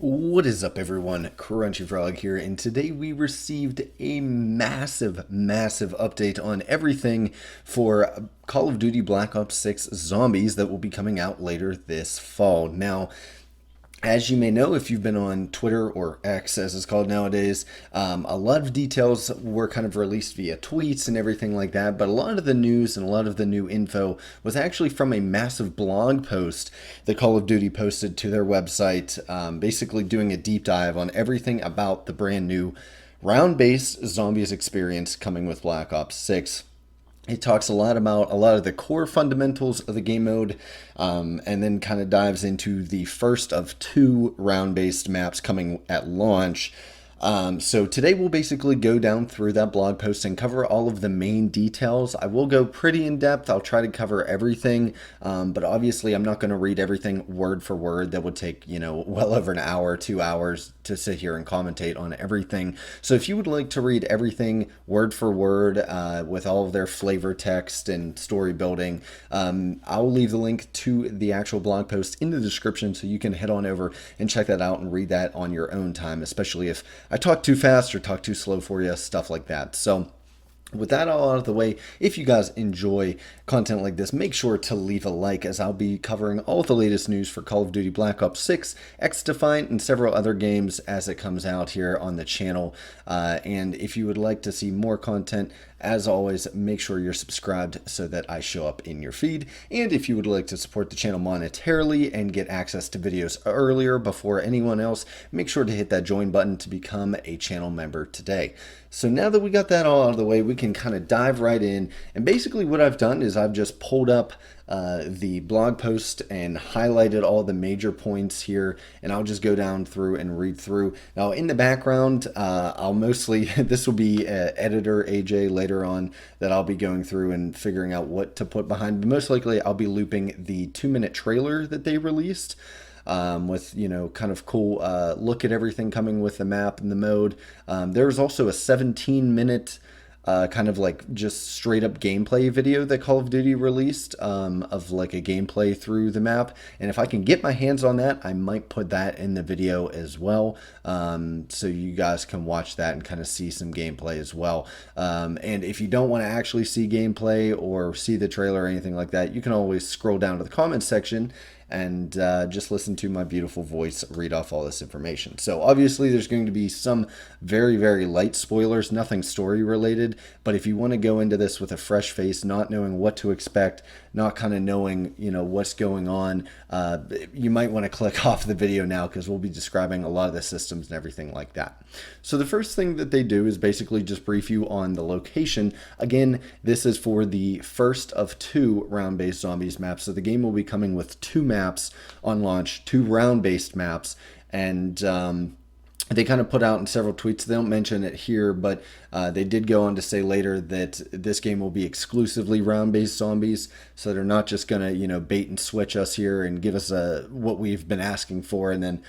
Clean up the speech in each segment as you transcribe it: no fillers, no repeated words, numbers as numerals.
What is up, everyone? Crunchy Frog here, and today we received a massive update on everything for Call of Duty Black Ops 6 Zombies that will be coming out later this fall. Now, as you may know, if you've been on Twitter or X, as it's called nowadays, a lot of details were kind of released via tweets and everything like that. But a lot of the news and a lot of the new info was actually from a massive blog post that Call of Duty posted to their website, basically doing a deep dive on everything about the brand new round-based zombies experience coming with Black Ops 6. It talks a lot about a lot of the core fundamentals of the game mode, and then kind of dives into the first of two round-based maps coming at launch. So today we'll basically go down through that blog post and cover all of the main details. I will go pretty in depth. I'll try to cover everything, but obviously I'm not going to read everything word for word. That would take, well over an hour, 2 hours to sit here and commentate on everything. So if you would like to read everything word for word, with all of their flavor text and story building, I'll leave the link to the actual blog post in the description so you can head on over and check that out and read that on your own time, especially if I talk too fast or talk too slow for you, stuff like that. So with that all out of the way, if you guys enjoy content like this, make sure to leave a like, as I'll be covering all the latest news for Call of Duty Black Ops 6, X-Defiant, and several other games as it comes out here on the channel. And if you would like to see more content, as always, make sure you're subscribed so that I show up in your feed. And if you would like to support the channel monetarily and get access to videos earlier before anyone else, make sure to hit that join button to become a channel member today. So now that we got that all out of the way, we can kind of dive right in. And basically what I've done is I've just pulled up the blog post and highlighted all the major points here, and I'll just go down through and read through. Now in the background, I'll mostly, this will be editor AJ later on that I'll be going through and figuring out what to put behind, but most likely I'll be looping the 2-minute trailer that they released. With, kind of cool look at everything coming with the map and the mode. There's also a 17-minute kind of like just straight up gameplay video that Call of Duty released, of like a gameplay through the map. And if I can get my hands on that, I might put that in the video as well, so you guys can watch that and kind of see some gameplay as well. And if you don't want to actually see gameplay or see the trailer or anything like that, you can always scroll down to the comments section and just listen to my beautiful voice read off all this information. So obviously there's going to be some very light spoilers, nothing story related, but if you want to go into this with a fresh face, not knowing what to expect, not kind of knowing, what's going on, you might want to click off the video now, because we'll be describing a lot of the systems and everything like that. So the first thing that they do is basically just brief you on the location. Again, this is for the first of two round-based zombies maps, so the game will be coming with two maps on launch, two round-based maps, and they kind of put out in several tweets, they don't mention it here, but they did go on to say later that this game will be exclusively round-based zombies, so they're not just going to, bait and switch us here and give us what we've been asking for, and then,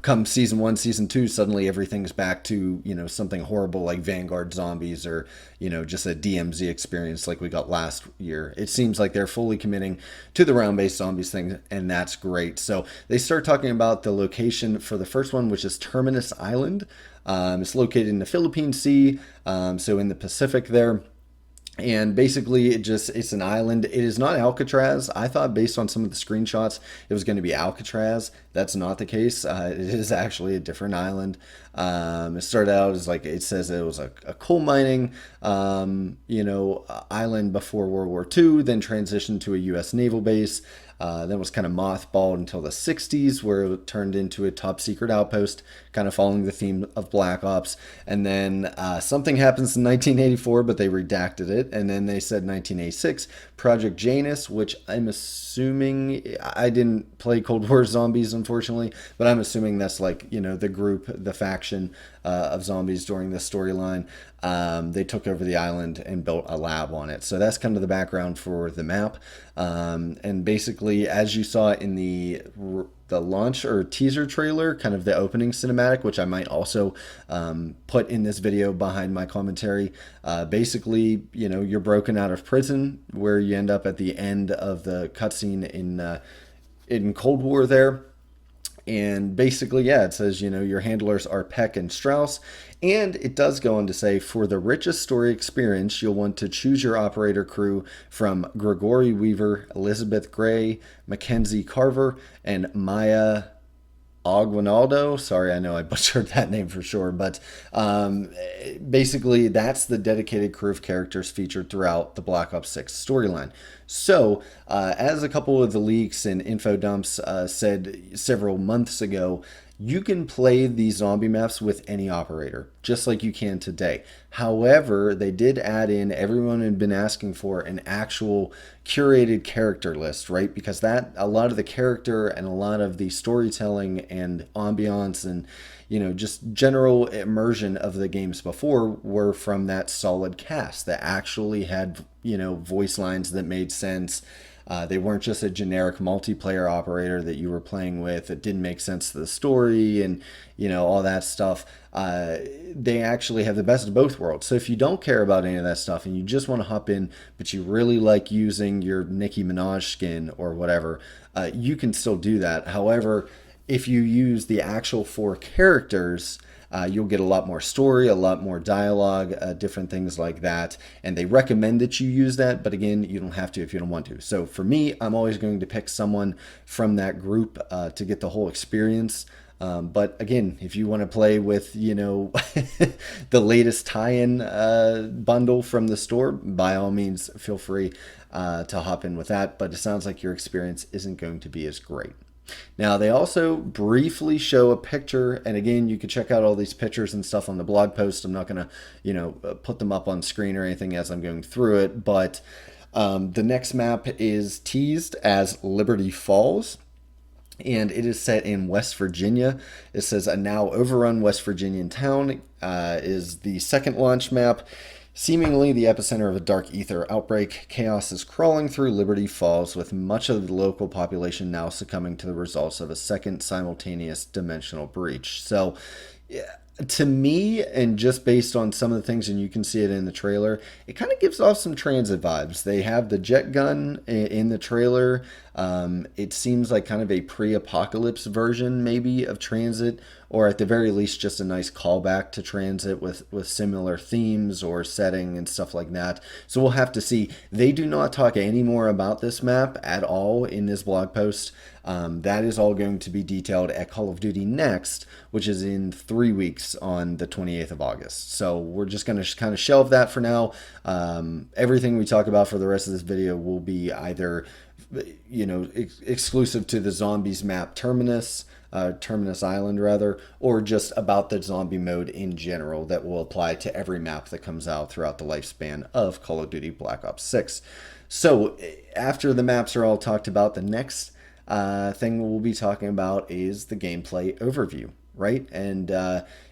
come Season 1, Season 2, suddenly everything's back to, something horrible like Vanguard Zombies, or, just a DMZ experience like we got last year. It seems like they're fully committing to the round-based zombies thing, and that's great. So they start talking about the location for the first one, which is Terminus Island. It's located in the Philippine Sea, so in the Pacific there. And basically, it's an island. It is not Alcatraz. I thought, based on some of the screenshots, it was going to be Alcatraz. That's not the case. It is actually a different island. It started out as it says it was a coal mining, island before World War II, then transitioned to a U.S. naval base. Then was kind of mothballed until the 60s, where it turned into a top secret outpost, kind of following the theme of Black Ops. And then something happens in 1984, but they redacted it. And then they said 1986, Project Janus, which I'm assuming, I didn't play Cold War Zombies, unfortunately, but I'm assuming that's the group, the faction of zombies during this storyline. They took over the island and built a lab on it. So that's kind of the background for the map. And basically, as you saw in the launch or teaser trailer, kind of the opening cinematic, which I might also put in this video behind my commentary, basically, you're broken out of prison, where you end up at the end of the cutscene in Cold War there. And basically, yeah, it says, your handlers are Peck and Strauss. And it does go on to say, for the richest story experience, you'll want to choose your operator crew from Gregory Weaver, Elizabeth Gray, Mackenzie Carver, and Maya Aguinaldo. Sorry, I know I butchered that name for sure, but basically that's the dedicated crew of characters featured throughout the Black Ops 6 storyline. So, as a couple of the leaks and info dumps said several months ago, you can play these zombie maps with any operator, just like you can today. However, they did add in, everyone had been asking for an actual curated character list, right? Because that, a lot of the character and a lot of the storytelling and ambiance and just general immersion of the games before were from that solid cast that actually had, voice lines that made sense. They weren't just a generic multiplayer operator that you were playing with. It didn't make sense to the story and, all that stuff. They actually have the best of both worlds. So if you don't care about any of that stuff and you just want to hop in, but you really like using your Nicki Minaj skin or whatever, you can still do that. However, if you use the actual 4 characters, you'll get a lot more story, a lot more dialogue, different things like that. And they recommend that you use that, but again, you don't have to if you don't want to. So for me, I'm always going to pick someone from that group to get the whole experience. But again, if you want to play with, the latest tie-in bundle from the store, by all means, feel free to hop in with that. But it sounds like your experience isn't going to be as great. Now, they also briefly show a picture, and again, you can check out all these pictures and stuff on the blog post. I'm not going to, put them up on screen or anything as I'm going through it, but the next map is teased as Liberty Falls, and it is set in West Virginia. It says a now overrun West Virginian town is the second launch map. Seemingly the epicenter of a dark ether outbreak, chaos is crawling through Liberty Falls, with much of the local population now succumbing to the results of a second simultaneous dimensional breach. So, yeah, to me, and just based on some of the things, and you can see it in the trailer, it kind of gives off some transit vibes. They have the jet gun in the trailer. It seems like kind of a pre-apocalypse version, maybe, of transit, or at the very least, just a nice callback to transit with similar themes or setting and stuff like that. So we'll have to see. They do not talk any more about this map at all in this blog post. That is all going to be detailed at Call of Duty Next, which is in 3 weeks on the 28th of August. So we're just going to kind of shelve that for now. Everything we talk about for the rest of this video will be either exclusive to the Zombies map Terminus Island rather, or just about the zombie mode in general that will apply to every map that comes out throughout the lifespan of Call of Duty Black Ops 6. So after the maps are all talked about, the next thing we'll be talking about is the gameplay overview, right? And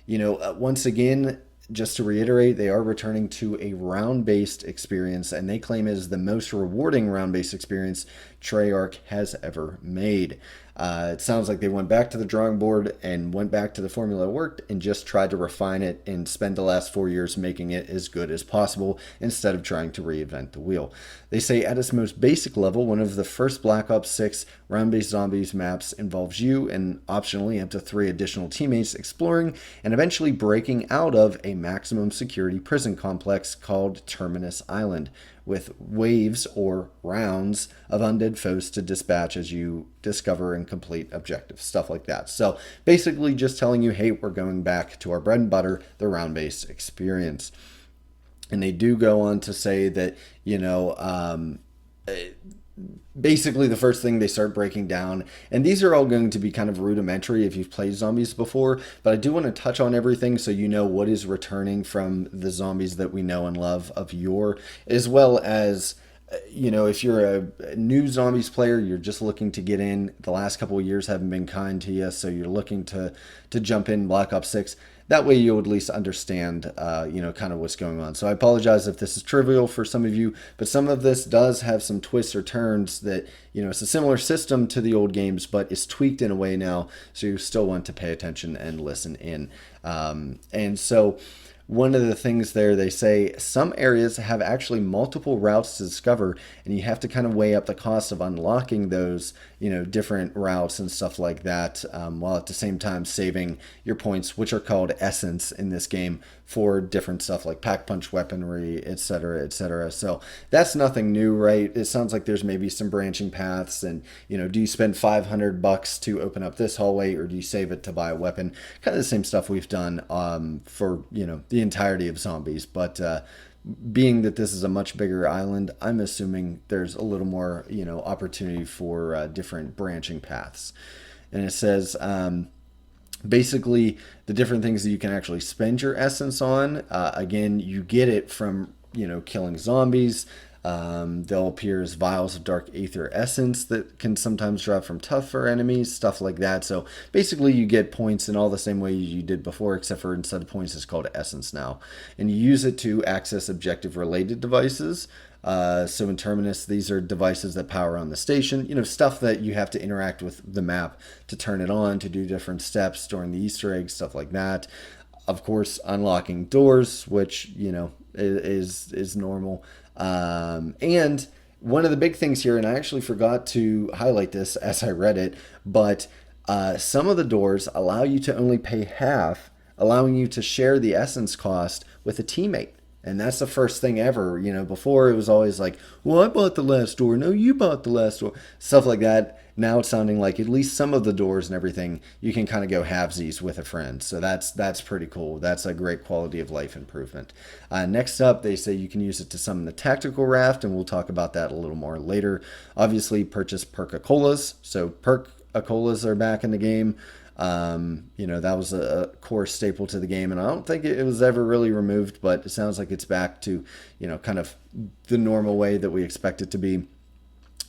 once again, just to reiterate, they are returning to a round-based experience, and they claim it is the most rewarding round-based experience Treyarch has ever made. It sounds like they went back to the drawing board and went back to the formula that worked and just tried to refine it and spend the last 4 years making it as good as possible instead of trying to reinvent the wheel. They say at its most basic level, one of the first Black Ops 6 round-based zombies maps involves you and optionally up to 3 additional teammates exploring and eventually breaking out of a maximum security prison complex called Terminus Island, with waves or rounds of undead foes to dispatch as you discover and complete objectives, stuff like that. So basically just telling you, hey, we're going back to our bread and butter, the round-based experience. And they do go on to say that, basically the first thing they start breaking down, and these are all going to be kind of rudimentary if you've played zombies before, but I do want to touch on everything so you know what is returning from the zombies that we know and love of yore, as well as if you're a new zombies player, you're just looking to get in, the last couple of years haven't been kind to you, so you're looking to jump in Black Ops 6. That way you'll at least understand, kind of what's going on. So I apologize if this is trivial for some of you, but some of this does have some twists or turns that, it's a similar system to the old games, but it's tweaked in a way now, so you still want to pay attention and listen in. And so one of the things there, they say some areas have actually multiple routes to discover, and you have to kind of weigh up the cost of unlocking those, different routes and stuff like that, while at the same time saving your points, which are called essence in this game, for different stuff like pack punch weaponry, etc., etc. So that's nothing new, right? It sounds like there's maybe some branching paths, and do you spend $500 to open up this hallway, or do you save it to buy a weapon? Kind of the same stuff we've done for the entirety of zombies, but being that this is a much bigger island, I'm assuming there's a little more opportunity for different branching paths. And it says basically the different things that you can actually spend your essence on. Again, you get it from killing zombies. They'll appear as vials of dark aether essence that can sometimes drop from tougher enemies, stuff like that. So basically, you get points in all the same way you did before, except for instead of points, it's called essence now. And you use it to access objective related devices. So in Terminus, these are devices that power on the station, stuff that you have to interact with the map to turn it on, to do different steps during the Easter eggs, stuff like that. Of course, unlocking doors, which, is normal. And one of the big things here, and I actually forgot to highlight this as I read it, but some of the doors allow you to only pay half, allowing you to share the essence cost with a teammate. And that's the first thing ever. Before it was always like, well, I bought the last door. No, you bought the last door. Stuff like that. Now it's sounding like at least some of the doors and everything, you can kind of go halvesies with a friend. So that's pretty cool. That's a great quality of life improvement. Next up, they say you can use it to summon the tactical raft, and we'll talk about that a little more later. Obviously, purchase perk-a-colas. So perk-a-colas are back in the game. That was a core staple to the game, and I don't think it was ever really removed, but it sounds like it's back to, kind of the normal way that we expect it to be.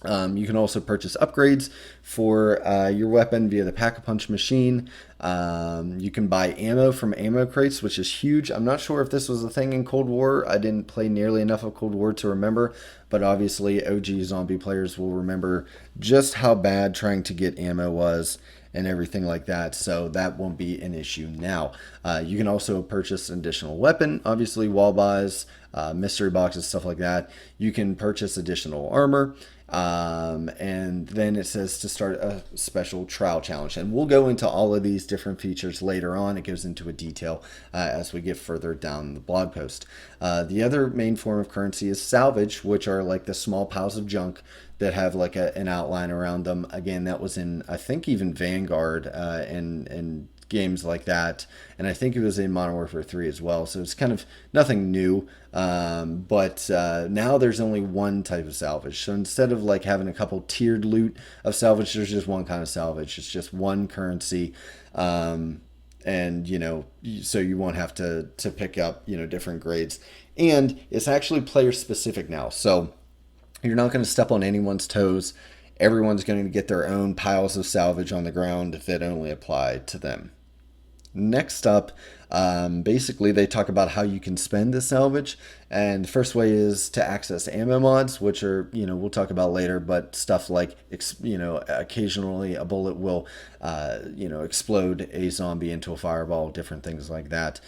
You can also purchase upgrades for your weapon via the Pack-a-Punch machine. You can buy ammo from ammo crates, which is huge. I'm not sure if this was a thing in Cold War. I didn't play nearly enough of Cold War to remember, but obviously OG zombie players will remember just how bad trying to get ammo was and everything like that, so that won't be an issue now. You can also purchase an additional weapon, obviously wall buys, mystery boxes, stuff like that. You can purchase additional armor, and then it says to start a special trial challenge, and we'll go into all of these different features later on. It goes into a detail as we get further down the blog post. The other main form of currency is salvage, which are like the small piles of junk that have like an outline around them. Again, that was in, I think, even Vanguard and games like that, and I think it was in Modern Warfare 3 as well, so it's kind of nothing new. But now there's only one type of salvage, so instead of like having a couple tiered loot of salvage, there's just one kind of salvage. It's just one currency, and so you won't have to pick up different grades, and it's actually player specific now, so you're not going to step on anyone's toes. Everyone's going to get their own piles of salvage on the ground that only apply to them. Next up, basically they talk about how you can spend the salvage, and the first way is to access ammo mods, which are, we'll talk about later, but stuff like, occasionally a bullet will, explode a zombie into a fireball, different things like that.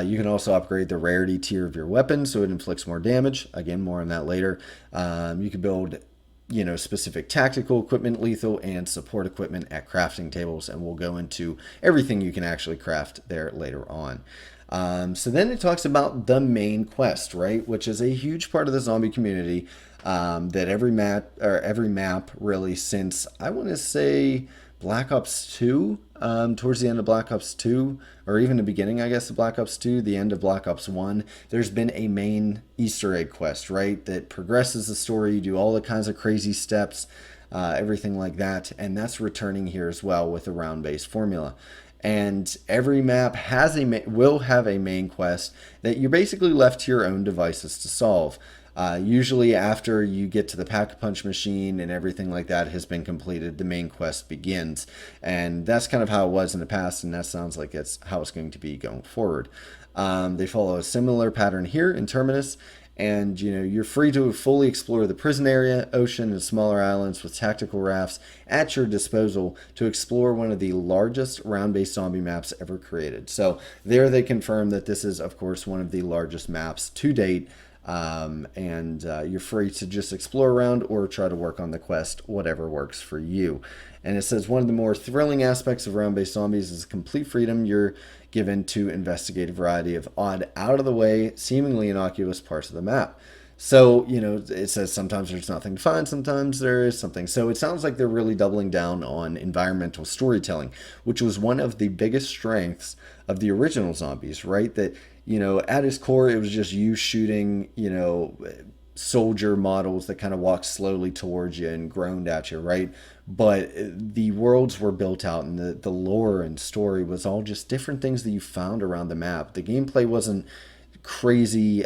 You can also upgrade the rarity tier of your weapon so it inflicts more damage. Again, more on that later. You can build specific tactical equipment, lethal, and support equipment at crafting tables, and we'll go into everything you can actually craft there later on. So then it talks about the main quest, right, which is a huge part of the zombie community, that every map really, since I want to say Black Ops 2, towards the end of Black Ops 2, or even the beginning, I guess, of Black Ops 2, the end of Black Ops 1, there's been a main Easter egg quest, right, that progresses the story. You do all the kinds of crazy steps, everything like that, and that's returning here as well with a round-based formula. And every map will have a main quest that you're basically left to your own devices to solve. Usually after you get to the Pack-a-Punch machine and everything like that has been completed, the main quest begins. And that's kind of how it was in the past, and that sounds like it's how it's going to be going forward. They follow a similar pattern here in Terminus, And you're free to fully explore the prison area, ocean, and smaller islands with tactical rafts at your disposal to explore one of the largest round-based zombie maps ever created. So there they confirm that this is, of course, one of the largest maps to date. And you're free to just explore around or try to work on the quest, whatever works for you. And it says one of the more thrilling aspects of round-based zombies is complete freedom you're given to investigate a variety of odd, out-of-the-way, seemingly innocuous parts of the map. So, it says sometimes there's nothing to find, sometimes there is something. So it sounds like they're really doubling down on environmental storytelling, which was one of the biggest strengths of the original zombies, right? That, at its core, it was just you shooting, soldier models that kind of walked slowly towards you and groaned at you, right? But the worlds were built out, and the lore and story was all just different things that you found around the map. The gameplay wasn't crazy,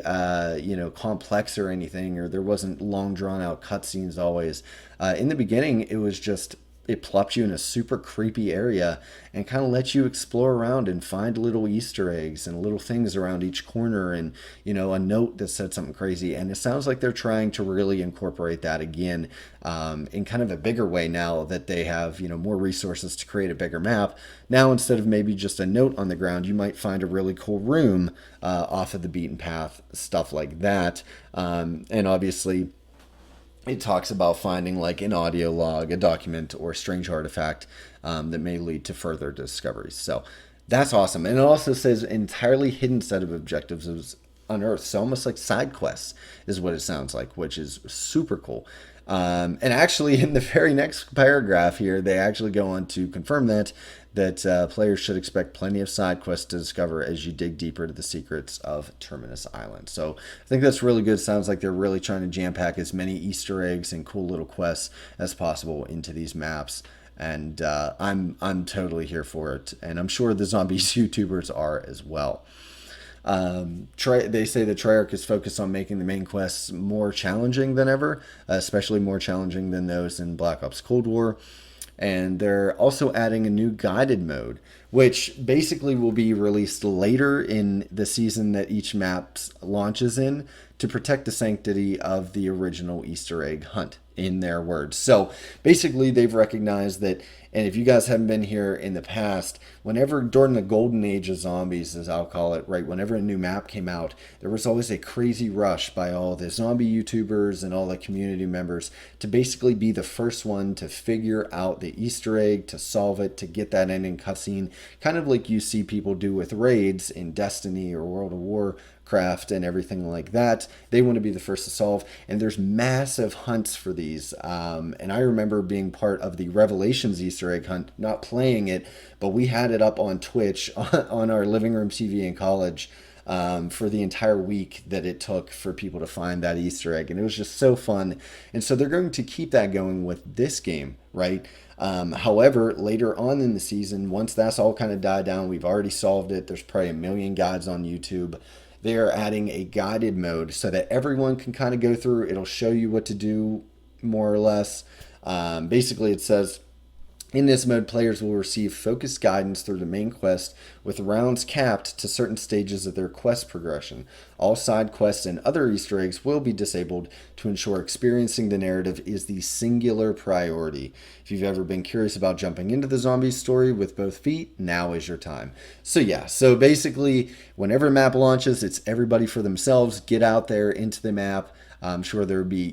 complex or anything, or there wasn't long drawn out cutscenes always. In the beginning, it was just it plopped you in a super creepy area and kind of lets you explore around and find little Easter eggs and little things around each corner, and a note that said something crazy. And it sounds like they're trying to really incorporate that again, in kind of a bigger way now that they have more resources to create a bigger map. Now, instead of maybe just a note on the ground, you might find a really cool room off of the beaten path, stuff like that. And obviously it talks about finding like an audio log, a document, or a strange artifact that may lead to further discoveries. So that's awesome. And it also says entirely hidden set of objectives is unearthed. So almost like side quests is what it sounds like, which is super cool. And actually, in the very next paragraph here, they actually go on to confirm that players should expect plenty of side quests to discover as you dig deeper to the secrets of Terminus Island. So I think that's really good. Sounds like they're really trying to jam pack as many Easter eggs and cool little quests as possible into these maps. And I'm totally here for it, and I'm sure the zombies YouTubers are as well. They say that Treyarch is focused on making the main quests more challenging than ever, especially more challenging than those in Black Ops Cold War. And they're also adding a new guided mode, which basically will be released later in the season that each map launches in to protect the sanctity of the original Easter egg hunt, in their words. So basically, they've recognized that, and if you guys haven't been here in the past, whenever during the golden age of zombies, as I'll call it, right, whenever a new map came out, there was always a crazy rush by all the zombie YouTubers and all the community members to basically be the first one to figure out the Easter egg, to solve it, to get that ending cutscene, kind of like you see people do with raids in Destiny or World of Warcraft and everything like that. They want to be the first to solve, and there's massive hunts for these. And I remember being part of the Revelations Easter egg hunt, not playing it, but we had it up on Twitch on our living room TV in college for the entire week that it took for people to find that Easter egg. And it was just so fun. And so they're going to keep that going with this game, right? However, later on in the season, once that's all kind of died down, we've already solved it. There's probably a million guides on YouTube. They are adding a guided mode so that everyone can kind of go through. It'll show you what to do, more or less. Basically, it says, in this mode, players will receive focused guidance through the main quest, with rounds capped to certain stages of their quest progression. All side quests and other Easter eggs will be disabled to ensure experiencing the narrative is the singular priority. If you've ever been curious about jumping into the zombies story with both feet, now is your time. So yeah, so basically, whenever a map launches, it's everybody for themselves. Get out there into the map. I'm sure there would be,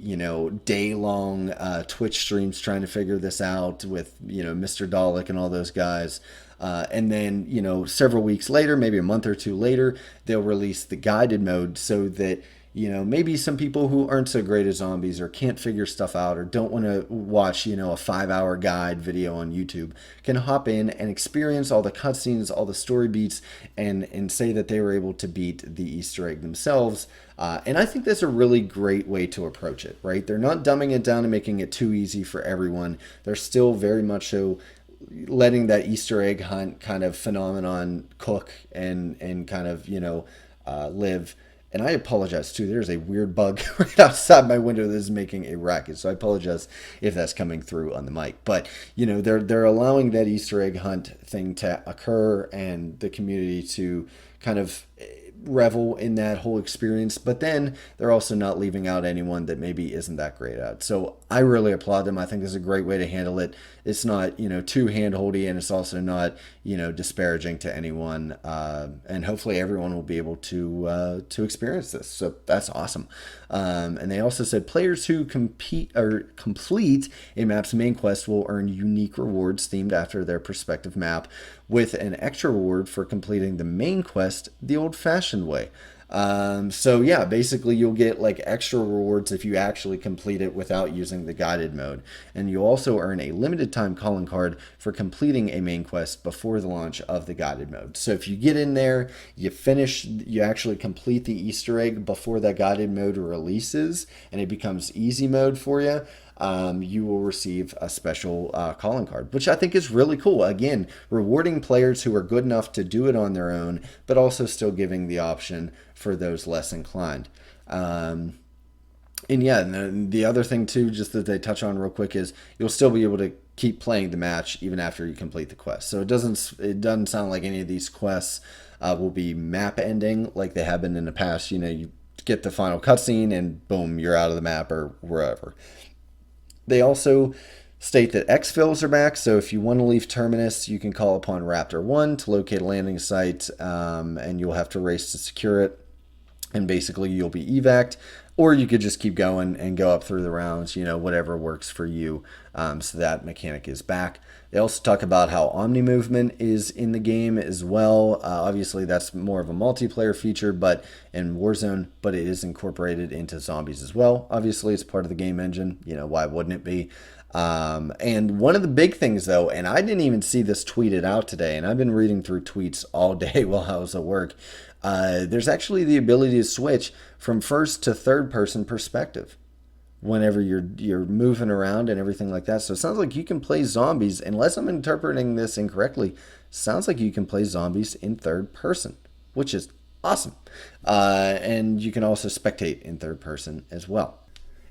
day-long Twitch streams trying to figure this out with, Mr. Dalek and all those guys. And then, several weeks later, maybe a month or two later, they'll release the guided mode so that, maybe some people who aren't so great at zombies or can't figure stuff out or don't want to watch, a 5-hour guide video on YouTube can hop in and experience all the cutscenes, all the story beats, and say that they were able to beat the Easter egg themselves. And I think that's a really great way to approach it, right? They're not dumbing it down and making it too easy for everyone. They're still very much so letting that Easter egg hunt kind of phenomenon cook and kind of, live. And I apologize too. There's a weird bug right outside my window that is making a racket. So I apologize if that's coming through on the mic. But they're allowing that Easter egg hunt thing to occur and the community to kind of revel in that whole experience, but then they're also not leaving out anyone that maybe isn't that great at. So I really applaud them. I think this is a great way to handle it. It's not, too handholdy, and it's also not, disparaging to anyone. And hopefully everyone will be able to experience this. So that's awesome. And they also said players who compete or complete a map's main quest will earn unique rewards themed after their respective map, with an extra reward for completing the main quest the old-fashioned way. So yeah, basically you'll get like extra rewards if you actually complete it without using the guided mode. And you also earn a limited time calling card for completing a main quest before the launch of the guided mode. So if you get in there, you actually complete the Easter egg before that guided mode releases and it becomes easy mode for you. You will receive a special calling card, which I think is really cool. Again, rewarding players who are good enough to do it on their own, but also still giving the option for those less inclined. And yeah, and the other thing too, just that they touch on real quick, is you'll still be able to keep playing the match even after you complete the quest. So it doesn't sound like any of these quests will be map ending like they have been in the past. You get the final cutscene and boom, you're out of the map or wherever. They also state that exfils are back, so if you want to leave Terminus, you can call upon Raptor 1 to locate a landing site, and you'll have to race to secure it, and basically you'll be evac'd, or you could just keep going and go up through the rounds, whatever works for you. So that mechanic is back. They also talk about how Omni movement is in the game as well. Obviously, that's more of a multiplayer feature, but in Warzone, but it is incorporated into Zombies as well. Obviously, it's part of the game engine. Why wouldn't it be? And one of the big things, though, and I didn't even see this tweeted out today, and I've been reading through tweets all day while I was at work. There's actually the ability to switch from first to third person perspective whenever you're moving around and everything like that. So it sounds like you can play zombies, unless I'm interpreting this incorrectly, sounds like you can play zombies in third person, which is awesome. And you can also spectate in third person as well.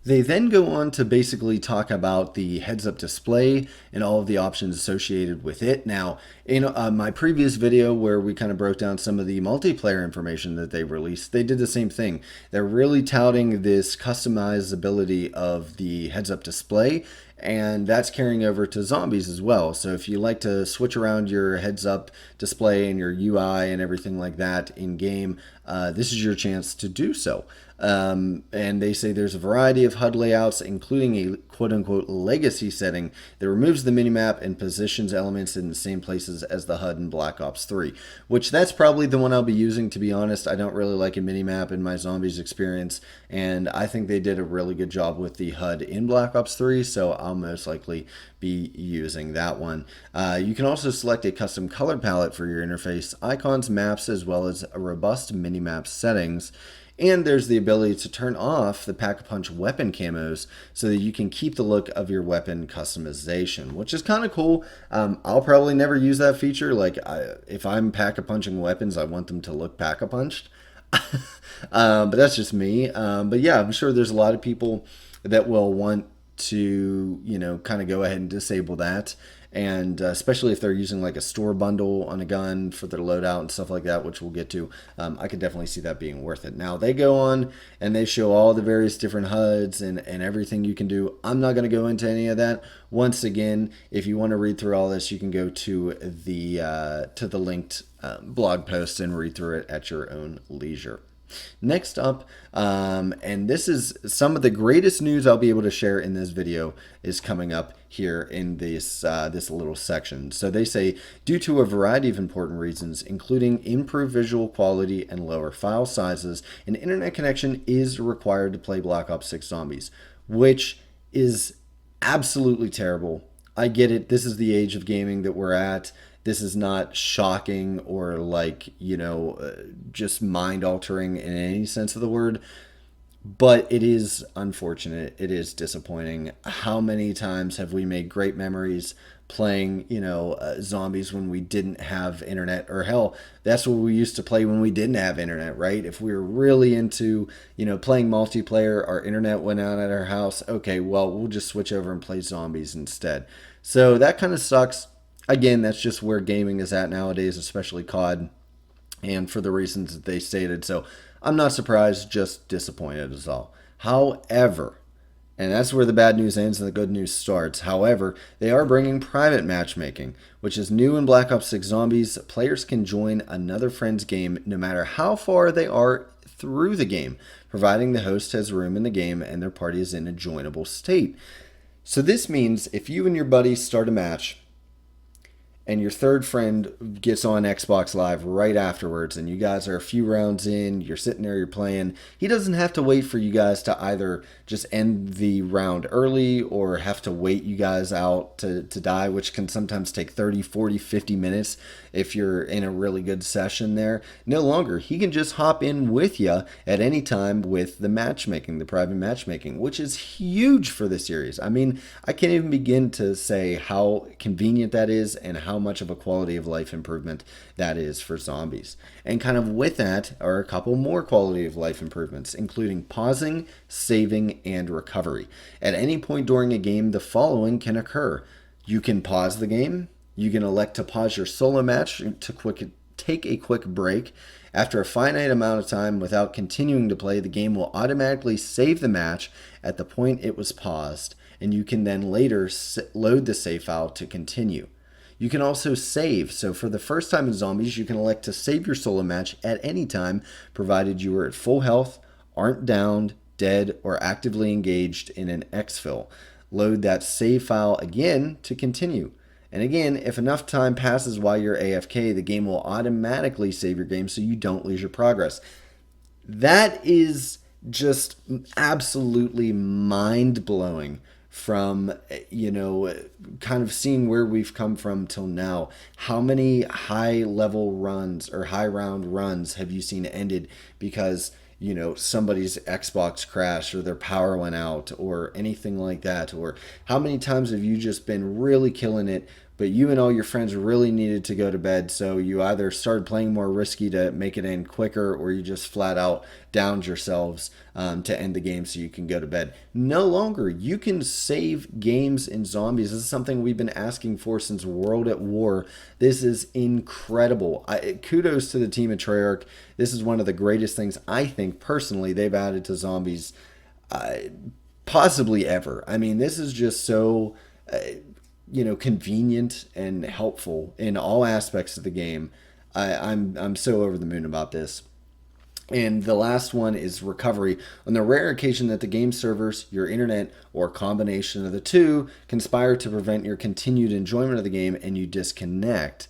They then go on to basically talk about the heads-up display and all of the options associated with it. Now, in my previous video where we kind of broke down some of the multiplayer information that they released, they did the same thing. They're really touting this customizability of the heads-up display, and that's carrying over to zombies as well. So if you like to switch around your heads-up display and your UI and everything like that in game, this is your chance to do so. And they say there's a variety of HUD layouts, including a quote-unquote legacy setting that removes the minimap and positions elements in the same places as the HUD in Black Ops 3, which that's probably the one I'll be using, to be honest. I don't really like a minimap in my zombies experience, and I think they did a really good job with the HUD in Black Ops 3, so I'll most likely be using that one. You can also select a custom color palette for your interface, icons, maps, as well as a robust minimap settings. And there's the ability to turn off the Pack-a-Punch weapon camos so that you can keep the look of your weapon customization, which is kind of cool. I'll probably never use that feature. Like, if I'm Pack-a-Punching weapons, I want them to look Pack-a-Punched. But that's just me. But yeah, I'm sure there's a lot of people that will want to, kind of go ahead and disable that. And especially if they're using like a store bundle on a gun for their loadout and stuff like that, which we'll get to, I could definitely see that being worth it. Now, they go on and they show all the various different HUDs and everything you can do. I'm not going to go into any of that. Once again, if you want to read through all this, you can go to the linked blog post and read through it at your own leisure. Next up, and this is some of the greatest news I'll be able to share in this video, is coming up here in this little section. So they say, due to a variety of important reasons, including improved visual quality and lower file sizes, an internet connection is required to play Black Ops 6 Zombies, which is absolutely terrible. I get it. This is the age of gaming that we're at. This is not shocking or like, just mind altering in any sense of the word, but it is unfortunate. It is disappointing. How many times have we made great memories playing, zombies when we didn't have internet? Or hell, that's what we used to play when we didn't have internet, right? If we were really into, playing multiplayer, our internet went out at our house. Okay, well, we'll just switch over and play zombies instead. So that kind of sucks. Again, that's just where gaming is at nowadays, especially COD. and for the reasons that they stated. So I'm not surprised, just disappointed is all. However, and that's where the bad news ends and the good news starts. However, they are bringing private matchmaking, which is new in Black Ops 6 Zombies. Players can join another friend's game no matter how far they are through the game, providing the host has room in the game and their party is in a joinable state. So this means if you and your buddies start a match, and your third friend gets on Xbox Live right afterwards, and you guys are a few rounds in, you're sitting there, you're playing, he doesn't have to wait for you guys to either just end the round early or have to wait you guys out to die, which can sometimes take 30, 40, 50 minutes if you're in a really good session there. No longer. He can just hop in with you at any time with the matchmaking, the private matchmaking, which is huge for the series. I mean, I can't even begin to say how convenient that is and how much of a quality of life improvement that is for zombies. And kind of with that are a couple more quality of life improvements, including pausing, saving, and recovery. At any point during a game, the following can occur. You can pause the game. You can elect to pause your solo match to take a quick break. After a finite amount of time without continuing to play, the game will automatically save the match at the point it was paused, and you can then later load the save file to continue. You can also save. So for the first time in Zombies, you can elect to save your solo match at any time, provided you are at full health, aren't downed, dead, or actively engaged in an exfil. Load that save file again to continue. And again, if enough time passes while you're AFK, the game will automatically save your game so you don't lose your progress. That is just absolutely mind-blowing from, kind of seeing where we've come from till now. How many high-level runs or high-round runs have you seen ended because somebody's Xbox crashed or their power went out or anything like that? Or how many times have you just been really killing it, but you and all your friends really needed to go to bed, so you either started playing more risky to make it end quicker, or you just flat out downed yourselves to end the game so you can go to bed? No longer. You can save games in Zombies. This is something we've been asking for since World at War. This is incredible. Kudos to the team at Treyarch. This is one of the greatest things I think personally they've added to Zombies possibly ever. I mean, this is just so convenient and helpful in all aspects of the game. I'm so over the moon about this. And the last one is recovery. On the rare occasion that the game servers, your internet, or combination of the two conspire to prevent your continued enjoyment of the game and you disconnect,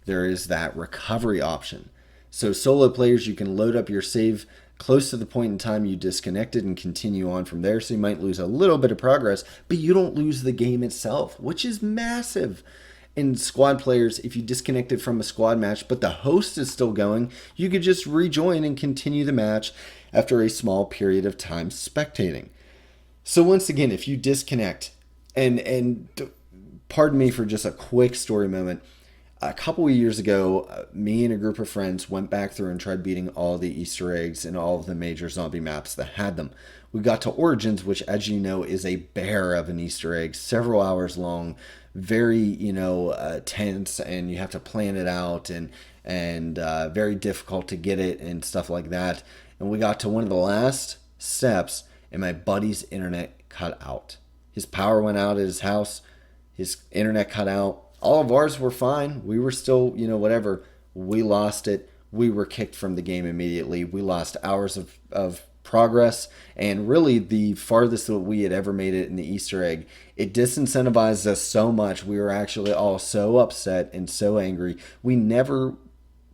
there is that recovery option. So solo players, you can load up your save close to the point in time you disconnected and continue on from there. So you might lose a little bit of progress, but you don't lose the game itself, which is massive. In squad players, if you disconnected from a squad match, but the host is still going, you could just rejoin and continue the match after a small period of time spectating. So once again, if you disconnect, and pardon me for just a quick story moment, a couple of years ago, me and a group of friends went back through and tried beating all the Easter eggs in all of the major zombie maps that had them. We got to Origins, which, as you know, is a bear of an Easter egg, several hours long, very, tense, and you have to plan it out, and very difficult to get it and stuff like that. And we got to one of the last steps, and my buddy's internet cut out. His power went out at his house. His internet cut out. All of ours were fine. We were still, whatever. We lost it. We were kicked from the game immediately. We lost hours of progress, and really the farthest that we had ever made it in the Easter egg. It disincentivized us so much. We were actually all so upset and so angry. We never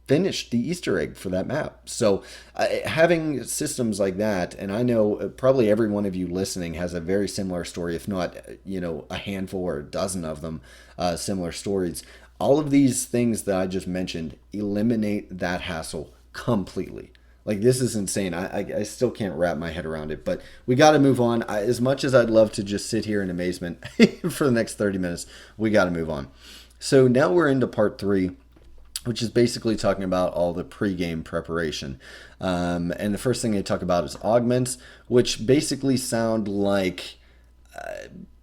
finished the Easter egg for that map. So having systems like that, and I know probably every one of you listening has a very similar story, if not, a handful or a dozen of them, similar stories. All of these things that I just mentioned eliminate that hassle completely. Like, this is insane. I still can't wrap my head around it, but we got to move on. As much as I'd love to just sit here in amazement for the next 30 minutes, we got to move on. So now we're into part 3, which is basically talking about all the pre-game preparation. And the first thing they talk about is augments, which basically sound like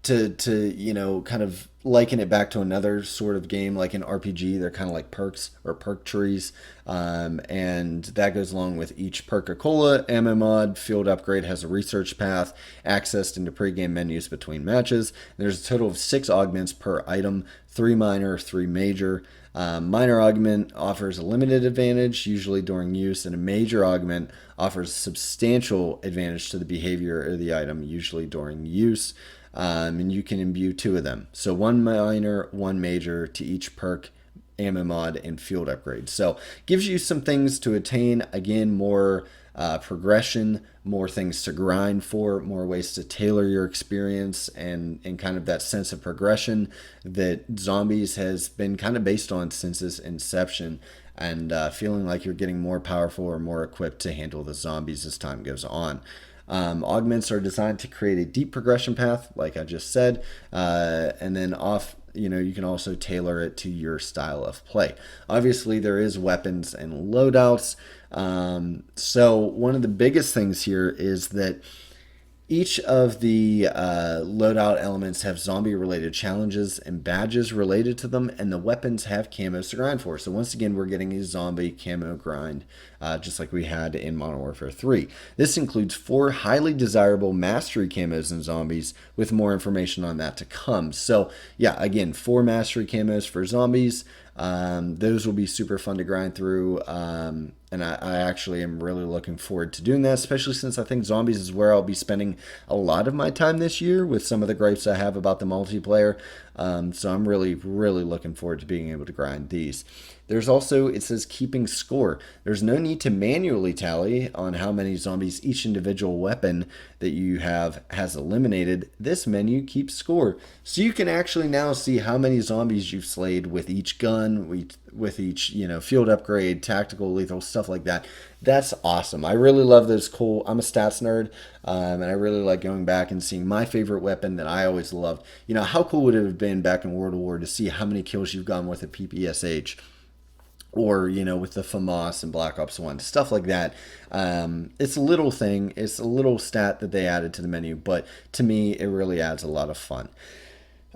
to kind of liken it back to another sort of game like an RPG. They're kind of like perks or perk trees, and that goes along with each perk-a-cola. MMOD field upgrade has a research path accessed into pregame menus between matches. There's a total of 6 augments per item, 3 minor, 3 major. Minor augment offers a limited advantage, usually during use, and a major augment offers substantial advantage to the behavior of the item, usually during use. And you can imbue 2 of them. So 1 minor, 1 major to each perk, mod, and field upgrade. So gives you some things to attain. Again, more progression, more things to grind for, more ways to tailor your experience, and kind of that sense of progression that Zombies has been kind of based on since its inception, and feeling like you're getting more powerful or more equipped to handle the zombies as time goes on. Augments are designed to create a deep progression path, like I just said, and then you can also tailor it to your style of play. Obviously, there is weapons and loadouts. So one of the biggest things here is that each of the loadout elements have zombie-related challenges and badges related to them, and the weapons have camos to grind for. So once again, we're getting a zombie camo grind, just like we had in Modern Warfare 3. This includes 4 highly desirable mastery camos in zombies, with more information on that to come. So yeah, again, 4 mastery camos for zombies. Those will be super fun to grind through, and I actually am really looking forward to doing that, especially since I think zombies is where I'll be spending a lot of my time this year, with some of the gripes I have about the multiplayer. So I'm really, really looking forward to being able to grind these. There's also, it says keeping score. There's no need to manually tally on how many zombies each individual weapon that you have has eliminated. This menu keeps score. So you can actually now see how many zombies you've slayed with each gun, with each, field upgrade, tactical, lethal, stuff like that. That's awesome. I really love this. Cool. I'm a stats nerd, and I really like going back and seeing my favorite weapon that I always loved. How cool would it have been back in World War to see how many kills you've gotten with a PPSH? Or, with the FAMAS and Black Ops 1, stuff like that. It's a little thing. It's a little stat that they added to the menu, but to me, it really adds a lot of fun.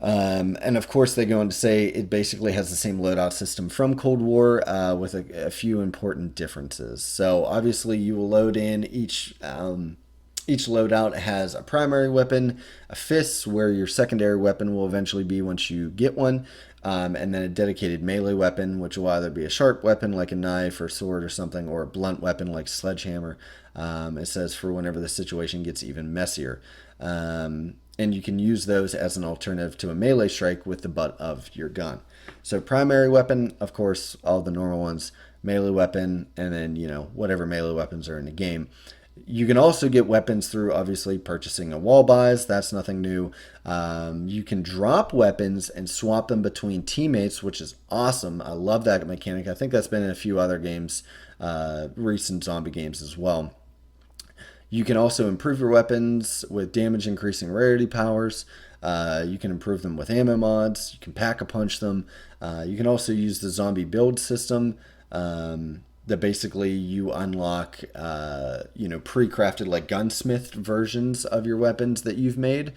And of course, they go on to say it basically has the same loadout system from Cold War, with a few important differences. So obviously, you will load in each loadout has a primary weapon, a fist, where your secondary weapon will eventually be once you get one, and then a dedicated melee weapon, which will either be a sharp weapon like a knife or sword or something, or a blunt weapon like sledgehammer. It says for whenever the situation gets even messier. And you can use those as an alternative to a melee strike with the butt of your gun. So primary weapon, of course, all the normal ones, melee weapon, and then, whatever melee weapons are in the game. You can also get weapons through, obviously, purchasing a wall buys. That's nothing new. You can drop weapons and swap them between teammates, which is awesome. I love that mechanic. I think that's been in a few other games, recent zombie games as well. You can also improve your weapons with damage increasing rarity powers. You can improve them with ammo mods. You can pack-a-punch them. You can also use the zombie build system, that basically you unlock, pre-crafted like gunsmith versions of your weapons that you've made.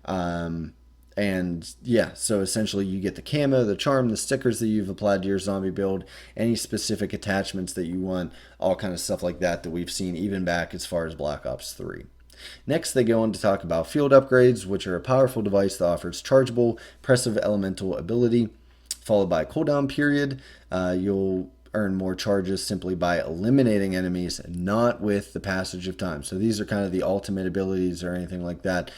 And yeah, so essentially you get the camo, the charm, the stickers that you've applied to your zombie build, any specific attachments that you want, all kind of stuff like that we've seen even back as far as Black Ops 3. Next, they go on to talk about field upgrades, which are a powerful device that offers chargeable, impressive elemental ability, followed by a cooldown period. You'll earn more charges simply by eliminating enemies, not with the passage of time. So these are kind of the ultimate abilities or anything like that,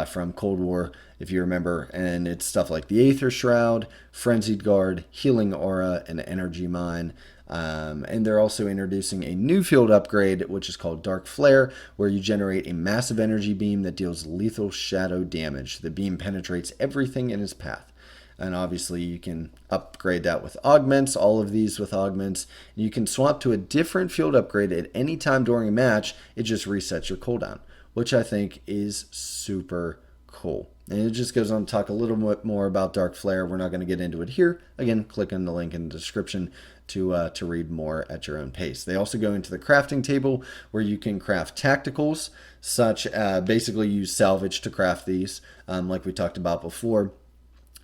from Cold War, if you remember. And it's stuff like the Aether Shroud, Frenzied Guard, Healing Aura, and Energy Mine. And they're also introducing a new field upgrade, which is called Dark Flare, where you generate a massive energy beam that deals lethal shadow damage. The beam penetrates everything in its path. And obviously you can upgrade that with augments, all of these with augments. You can swap to a different field upgrade at any time during a match. It just resets your cooldown, which I think is super cool. And it just goes on to talk a little bit more about Dark Flare. We're not going to get into it here. Again, click on the link in the description to read more at your own pace. They also go into the crafting table where you can craft tacticals, such basically use salvage to craft these, like we talked about before.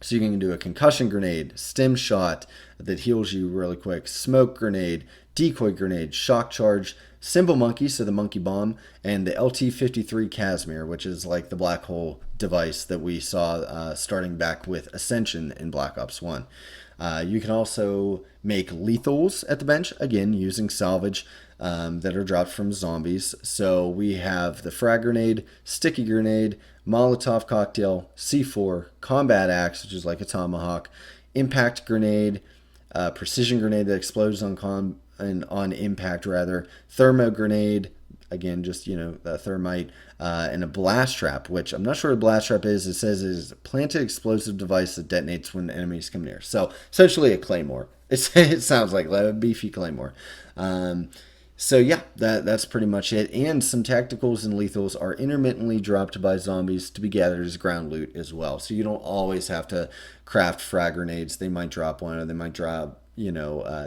So you can do a concussion grenade, stim shot that heals you really quick, smoke grenade, decoy grenade, shock charge, Simple Monkey, so the monkey bomb, and the LT-53 Casimir, which is like the black hole device that we saw starting back with Ascension in Black Ops 1. You can also make lethals at the bench, again, using salvage that are dropped from zombies. So we have the frag grenade, sticky grenade, Molotov cocktail, C4, combat axe, which is like a tomahawk, impact grenade, precision grenade that explodes on impact rather, thermo grenade, again just thermite, and a blast trap, which I'm not sure what a blast trap is. It says it is a planted explosive device that detonates when enemies come near. So essentially a claymore. It sounds like a beefy claymore. So yeah, that's pretty much it. And some tacticals and lethals are intermittently dropped by zombies to be gathered as ground loot as well. So you don't always have to craft frag grenades. They might drop one, or they might drop,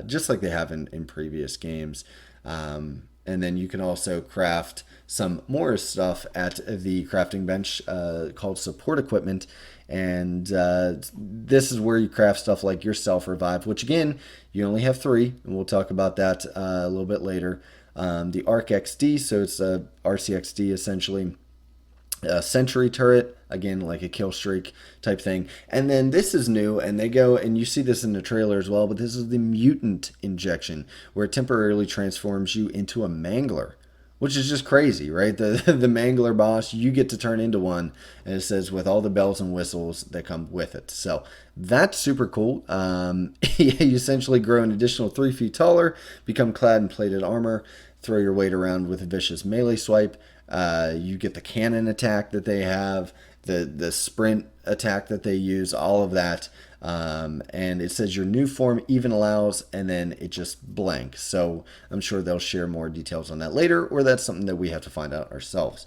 just like they have in previous games. And then you can also craft some more stuff at the crafting bench called support equipment. And this is where you craft stuff like your self-revive, which again, you only have 3, and we'll talk about that a little bit later. The Arc XD, so it's a RCXD essentially. A sentry turret, again, like a kill streak type thing. And then this is new, and they go, and you see this in the trailer as well, but this is the mutant injection, where it temporarily transforms you into a mangler, which is just crazy, right? The mangler boss, you get to turn into one, and it says with all the bells and whistles that come with it. So that's super cool. You essentially grow an additional 3 feet taller, become clad in plated armor, throw your weight around with a vicious melee swipe. You get the cannon attack that they have, the sprint attack that they use, all of that. And it says your new form even allows, and then it just blanks. So I'm sure they'll share more details on that later, or that's something that we have to find out ourselves.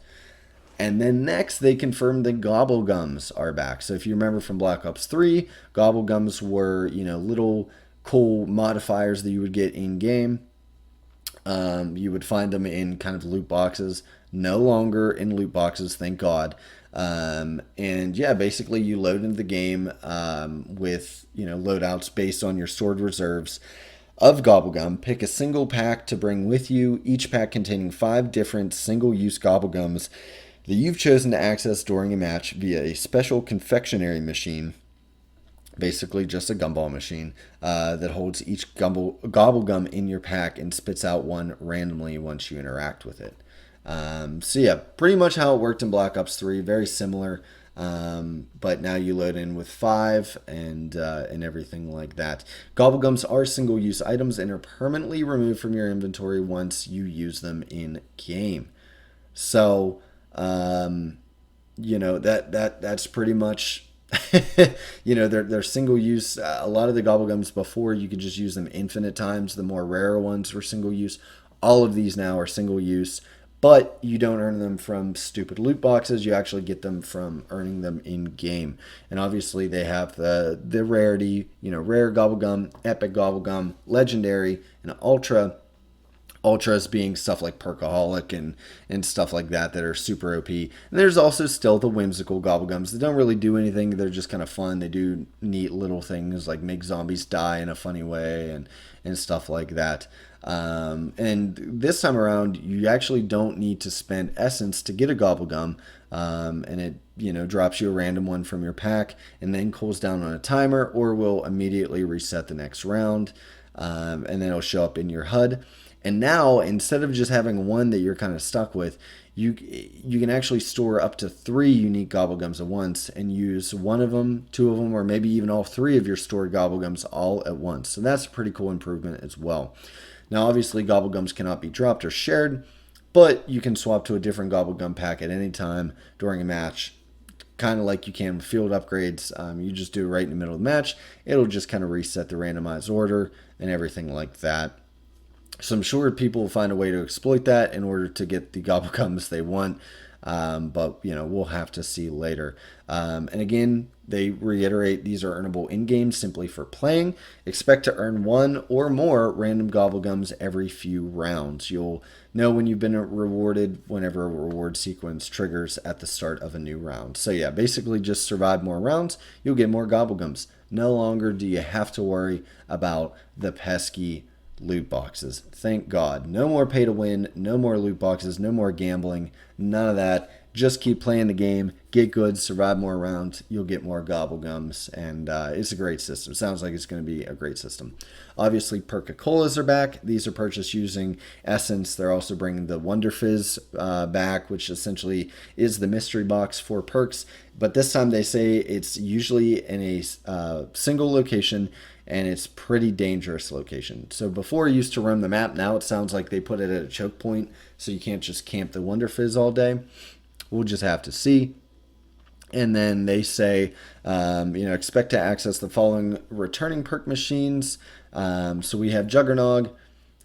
And then next, they confirmed the Gobblegums are back. So if you remember from Black Ops 3, Gobblegums were, little cool modifiers that you would get in game. You would find them in kind of loot boxes, no longer in loot boxes, thank God. And yeah, basically you load into the game with loadouts based on your stored reserves of Gobblegum. Pick a single pack to bring with you, each pack containing 5 different single-use Gobblegums that you've chosen to access during a match via a special confectionery machine. Basically just a gumball machine that holds each Gobblegum in your pack and spits out one randomly once you interact with it. So yeah, pretty much how it worked in Black Ops 3, very similar, but now you load in with 5 and everything like that. Gobblegums are single-use items and are permanently removed from your inventory once you use them in game. So that's pretty much they're single use. A lot of the Gobblegums before, you could just use them infinite times. The more rare ones were single use. All of these now are single use, but you don't earn them from stupid loot boxes. You actually get them from earning them in game. And obviously they have the rarity, rare Gobblegum, epic Gobblegum, legendary, and ultra. Ultras being stuff like Perkaholic and stuff like that are super OP. And there's also still the whimsical Gobblegums that don't really do anything. They're just kind of fun. They do neat little things like make zombies die in a funny way and stuff like that. And this time around, you actually don't need to spend essence to get a Gobblegum. And it drops you a random one from your pack and then cools down on a timer, or will immediately reset the next round. And then it'll show up in your HUD. And now, instead of just having one that you're kind of stuck with, you can actually store up to 3 unique Gobblegums at once and use one of them, 2 of them, or maybe even all 3 of your stored Gobblegums all at once. So that's a pretty cool improvement as well. Now, obviously, Gobblegums cannot be dropped or shared, but you can swap to a different Gobblegum pack at any time during a match, kind of like you can with field upgrades. You just do it right in the middle of the match. It'll just kind of reset the randomized order and everything like that. So I'm sure people will find a way to exploit that in order to get the Gobblegums they want. but we'll have to see later. And again, they reiterate these are earnable in game simply for playing. Expect to earn one or more random gobblegums every few rounds. You'll know when you've been rewarded whenever a reward sequence triggers at the start of a new round. So yeah, basically just survive more rounds, you'll get more gobblegums. No longer do you have to worry about the pesky loot boxes. Thank God. No more pay to win, no more loot boxes, no more gambling, none of that. Just keep playing the game, get good, survive more rounds, you'll get more gobblegums, and it's a great system. Sounds like it's going to be a great system. Obviously, Perca-Colas are back. These are purchased using Essence. They're also bringing the Wonder Fizz back, which essentially is the mystery box for perks. But this time they say it's usually in a single location, and it's pretty dangerous location. So before it used to roam the map, now it sounds like they put it at a choke point, so you can't just camp the Wonder Fizz all day. We'll just have to see. And then they say, expect to access the following returning perk machines. So we have Juggernog,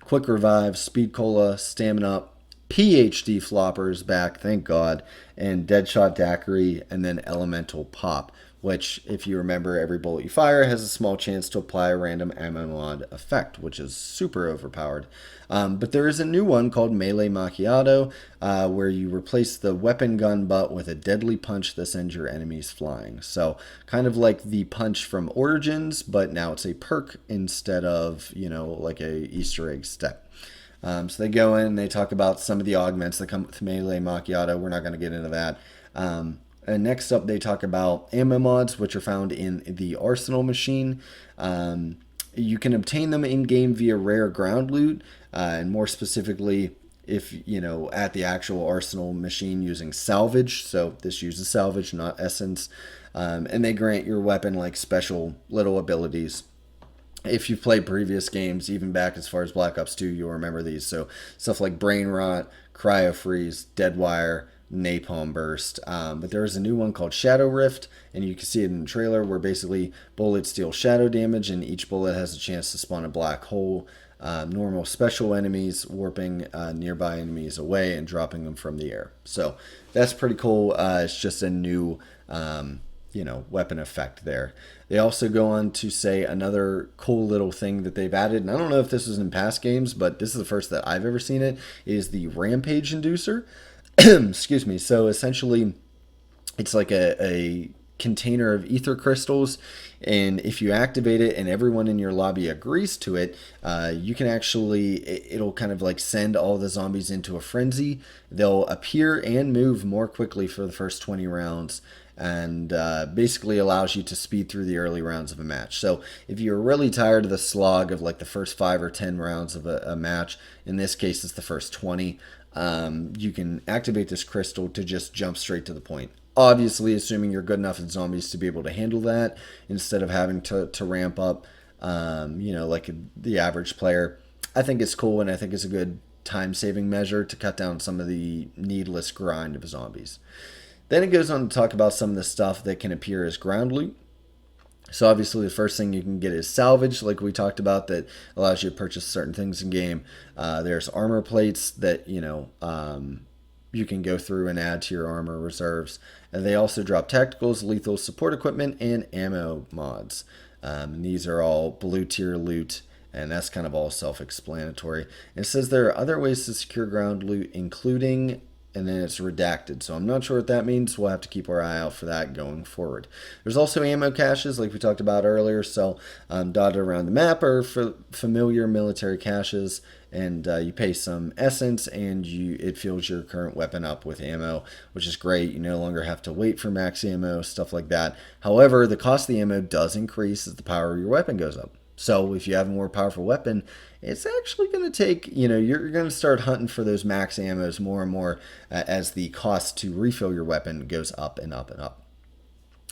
Quick Revive, Speed Cola, Stamina Up, PhD Floppers back, thank God, and Deadshot Daiquiri, and then Elemental Pop, which, if you remember, every bullet you fire has a small chance to apply a random ammo mod effect, which is super overpowered. But there is a new one called Melee Macchiato, where you replace the weapon gun butt with a deadly punch that sends your enemies flying. So kind of like the punch from Origins, but now it's a perk instead of, like a Easter egg step. So they go in and they talk about some of the augments that come with Melee Macchiato. We're not going to get into that. And next up, they talk about ammo mods, which are found in the Arsenal machine. You can obtain them in-game via rare ground loot, and more specifically, if, at the actual Arsenal machine using salvage. So this uses salvage, not essence. And they grant your weapon, special little abilities. If you've played previous games, even back as far as Black Ops 2, you'll remember these. So stuff like Brain Rot, Cryo Freeze, Dead Wire, Napalm Burst. But there is a new one called Shadow Rift, and you can see it in the trailer, where basically bullets deal shadow damage, and each bullet has a chance to spawn a black hole. Normal special enemies, warping nearby enemies away and dropping them from the air. So that's pretty cool. It's just a new weapon effect there. They also go on to say another cool little thing that they've added, and I don't know if this was in past games, but this is the first that I've ever seen it, is the Rampage Inducer. Excuse me. So essentially, it's like a container of ether crystals, and if you activate it and everyone in your lobby agrees to it, you can actually, it'll kind of send all the zombies into a frenzy. They'll appear and move more quickly for the first 20 rounds, and basically allows you to speed through the early rounds of a match. So if you're really tired of the slog of the first 5 or 10 rounds of a match, in this case it's the first 20, you can activate this crystal to just jump straight to the point. Obviously, assuming you're good enough at zombies to be able to handle that, instead of having to ramp up, like the average player. I think it's cool, and I think it's a good time-saving measure to cut down some of the needless grind of zombies. Then it goes on to talk about some of the stuff that can appear as ground loot. So obviously the first thing you can get is salvage, like we talked about, that allows you to purchase certain things in game. There's armor plates that, you can go through and add to your armor reserves. And they also drop tacticals, lethal support equipment, and ammo mods. And these are all blue tier loot, and that's kind of all self-explanatory. It says there are other ways to secure ground loot, including, and then it's redacted. So I'm not sure what that means. We'll have to keep our eye out for that going forward. There's also ammo caches, like we talked about earlier. So dotted around the map are familiar military caches, and you pay some essence, and it fills your current weapon up with ammo, which is great. You no longer have to wait for max ammo, stuff like that. However, the cost of the ammo does increase as the power of your weapon goes up. So if you have a more powerful weapon, it's actually going to take, you're going to start hunting for those max ammos more and more as the cost to refill your weapon goes up and up and up.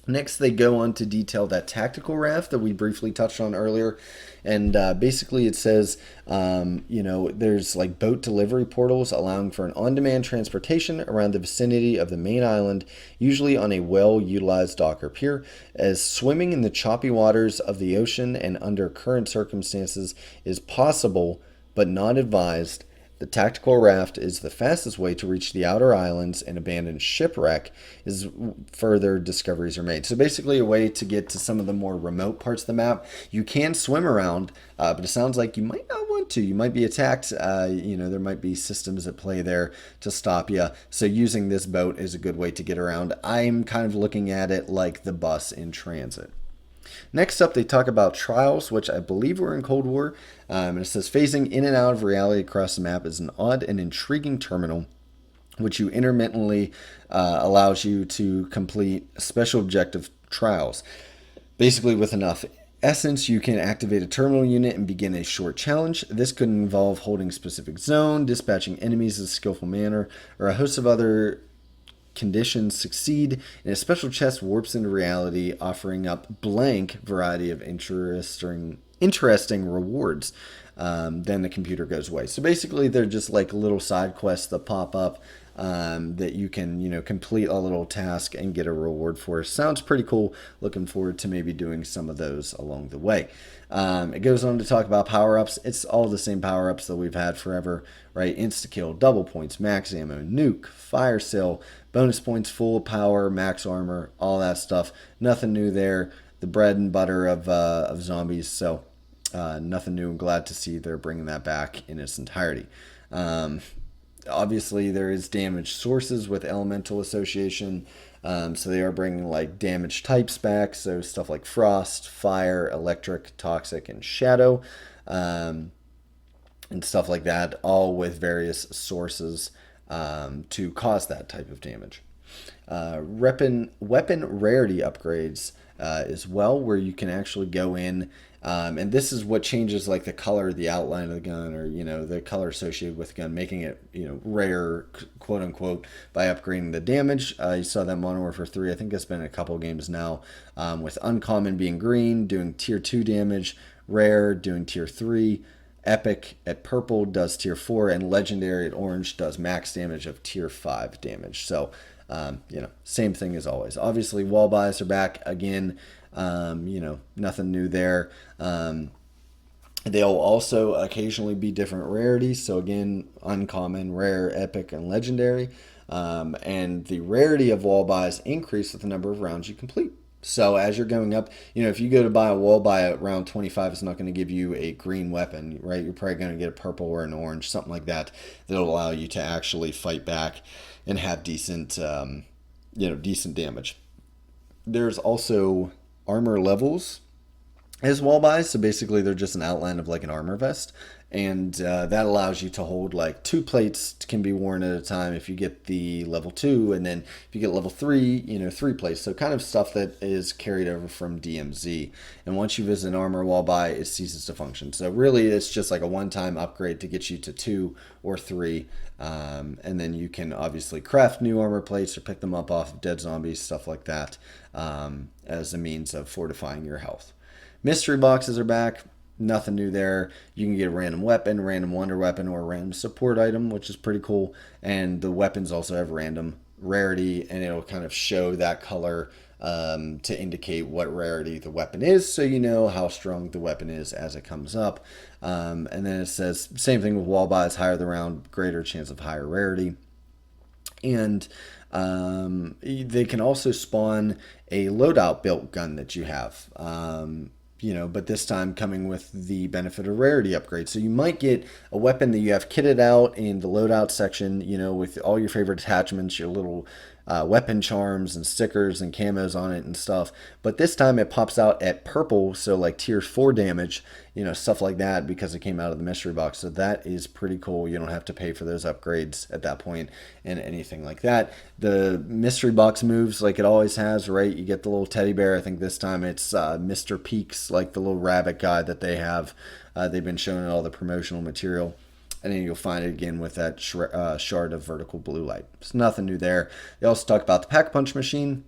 Next, they go on to detail that tactical raft that we briefly touched on earlier. And basically it says, there's boat delivery portals allowing for an on-demand transportation around the vicinity of the main island, usually on a well-utilized dock or pier, as swimming in the choppy waters of the ocean and under current circumstances is possible but not advised, The tactical raft is the fastest way to reach the outer islands and abandoned shipwreck as further discoveries are made. So basically a way to get to some of the more remote parts of the map. You can swim around, but it sounds like you might not want to. You might be attacked. There might be systems at play there to stop you. So using this boat is a good way to get around. I'm kind of looking at it like the bus in transit. Next up, they talk about trials, which I believe were in Cold War. And it says phasing in and out of reality across the map is an odd and intriguing terminal, which you intermittently allows you to complete special objective trials. Basically, with enough essence, you can activate a terminal unit and begin a short challenge. This could involve holding a specific zone, dispatching enemies in a skillful manner, or a host of other conditions succeed, and a special chest warps into reality, offering up blank variety of interesting rewards. Then the computer goes away. So basically, they're just like little side quests that pop up that you can, complete a little task and get a reward for. Sounds pretty cool. Looking forward to maybe doing some of those along the way. It goes on to talk about power-ups. It's all the same power-ups that we've had forever, right? Insta-kill, double points, max ammo, nuke, fire sale, bonus points, full power, max armor, all that stuff. Nothing new there. The bread and butter of zombies. So nothing new. I'm glad to see they're bringing that back in its entirety. Obviously, there is damage sources with elemental association. So they are bringing like damage types back. So stuff like frost, fire, electric, toxic, and shadow. And stuff like that, all with various sources to cause that type of damage. Weapon rarity upgrades as well, where you can actually go in, and this is what changes like the color, the outline of the gun, or the color associated with the gun, making it rare, quote unquote, by upgrading the damage. You saw that Modern Warfare 3. I think it's been a couple games now, with uncommon being green, doing tier 2 damage, rare doing tier 3. Epic at purple does tier 4, and legendary at orange does max damage of tier 5 damage. So, same thing as always. Obviously, wall buys are back again. Nothing new there. They'll also occasionally be different rarities. So again, uncommon, rare, epic, and legendary. And the rarity of wall buys increase with the number of rounds you complete. So as you're going up, if you go to buy a wall buy at round 25, it's not going to give you a green weapon, right? You're probably going to get a purple or an orange, something like that, that'll allow you to actually fight back and have decent damage. There's also armor levels as wall buys. So basically, they're just an outline of like an armor vest. And that allows you to hold like 2 plates can be worn at a time if you get the level 2, and then if you get level 3, 3 plates. So kind of stuff that is carried over from DMZ. And once you visit an armor wall buy, it ceases to function. So really, it's just like a one-time upgrade to get you to 2 or 3. And then you can obviously craft new armor plates or pick them up off of dead zombies, stuff like that, as a means of fortifying your health. Mystery boxes are back. Nothing new there. You can get a random weapon, random wonder weapon, or a random support item, which is pretty cool. And the weapons also have random rarity, and it'll kind of show that color to indicate what rarity the weapon is, so you know how strong the weapon is as it comes up. And then it says, same thing with wall buys, higher the round, greater chance of higher rarity. And they can also spawn a loadout built gun that you have. But this time coming with the benefit of rarity upgrade. So you might get a weapon that you have kitted out in the loadout section, with all your favorite attachments, your little weapon charms and stickers and camos on it and stuff. But this time it pops out at purple, so like tier 4 damage, stuff like that, because it came out of the mystery box. So that is pretty cool. You don't have to pay for those upgrades at that point and anything like that. The mystery box moves like it always has, right? You get the little teddy bear. I think this time it's Mr. Peaks, like the little rabbit guy that they have. They've been showing all the promotional material. And then you'll find it again with that shard of vertical blue light. There's nothing new there. They also talk about the pack-a-punch machine,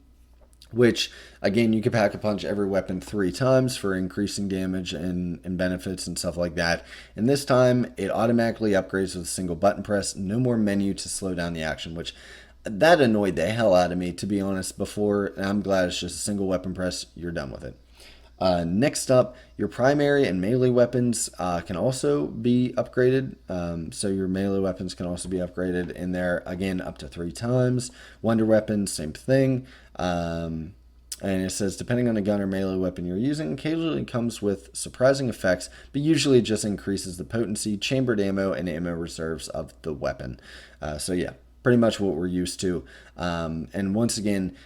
which, again, you can pack-a-punch every weapon 3 times for increasing damage and benefits and stuff like that. And this time, it automatically upgrades with a single button press. No more menu to slow down the action, which that annoyed the hell out of me, to be honest, before. And I'm glad it's just a single weapon press. You're done with it. Next up, your primary and melee weapons can also be upgraded. So your melee weapons can also be upgraded in there, again, up to 3 times. Wonder weapons, same thing. And it says, depending on the gun or melee weapon you're using, occasionally comes with surprising effects, but usually it just increases the potency, chambered ammo, and ammo reserves of the weapon. So yeah, pretty much what we're used to. And once again,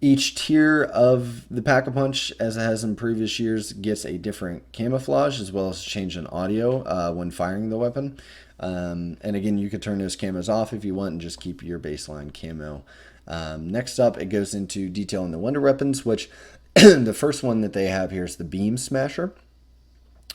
each tier of the Pack-a-Punch, as it has in previous years, gets a different camouflage as well as a change in audio when firing the weapon. And again, you could turn those camos off if you want and just keep your baseline camo. Next up, it goes into detail on the wonder weapons, which the first one that they have here is the Beam Smasher,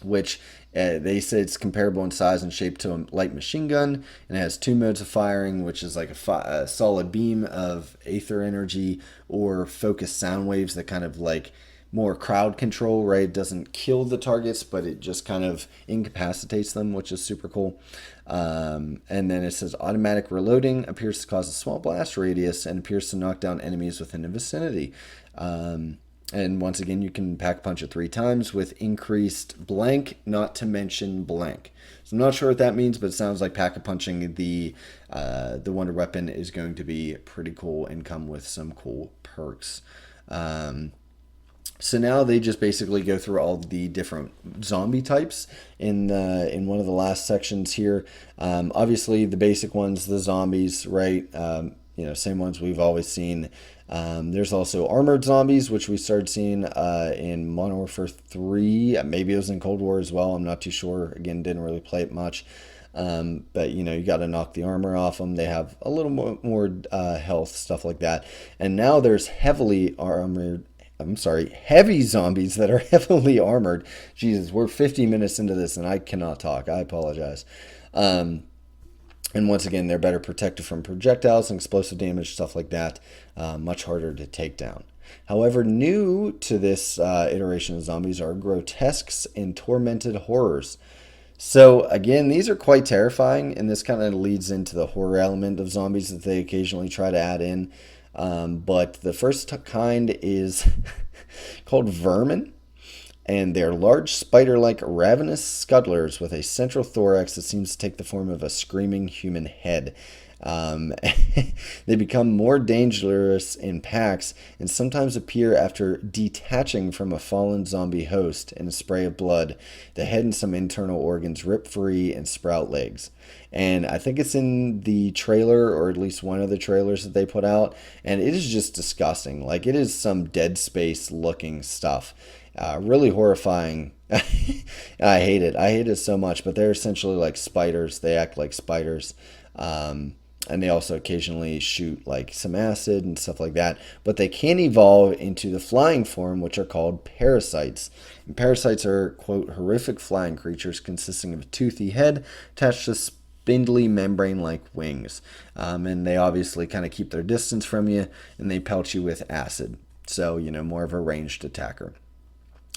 which they say it's comparable in size and shape to a light machine gun, and it has 2 modes of firing, which is like a solid beam of aether energy or focused sound waves that kind of like more crowd control, right? It doesn't kill the targets, but it just kind of incapacitates them, which is super cool. And then it says automatic reloading appears to cause a small blast radius and appears to knock down enemies within the vicinity. And once again, you can Pack-a-Punch it 3 times with increased blank, not to mention blank. So I'm not sure what that means, but it sounds like Pack-a-Punching the wonder weapon is going to be pretty cool and come with some cool perks. So now they just basically go through all the different zombie types in one of the last sections here. Obviously, the basic ones, the zombies, right? Same ones we've always seen. There's also armored zombies, which we started seeing in Modern Warfare 3. Maybe it was in Cold War as well. I'm not too sure. Again, didn't really play it much. But you got to knock the armor off them. They have a little more health, stuff like that. And now there's heavy zombies that are heavily armored. Jesus, we're 50 minutes into this and I cannot talk. I apologize. And once again, they're better protected from projectiles and explosive damage, stuff like that. Much harder to take down. However, new to this iteration of zombies are grotesques and tormented horrors. So again, these are quite terrifying, and this kind of leads into the horror element of zombies that they occasionally try to add in. But the first kind is called vermin, and they're large spider-like ravenous scuttlers with a central thorax that seems to take the form of a screaming human head. They become more dangerous in packs and sometimes appear after detaching from a fallen zombie host in a spray of blood. The head and some internal organs rip free and sprout legs. And I think it's in the trailer, or at least one of the trailers that they put out, and it is just disgusting. Like, it is some Dead Space looking stuff. Really horrifying. I hate it. I hate it so much, but they're essentially like spiders. They act like spiders. And they also occasionally shoot like some acid and stuff like that. But they can evolve into the flying form, which are called parasites. And parasites are, quote, horrific flying creatures consisting of a toothy head attached to spindly membrane-like wings. And they obviously kind of keep their distance from you, and they pelt you with acid. So, more of a ranged attacker.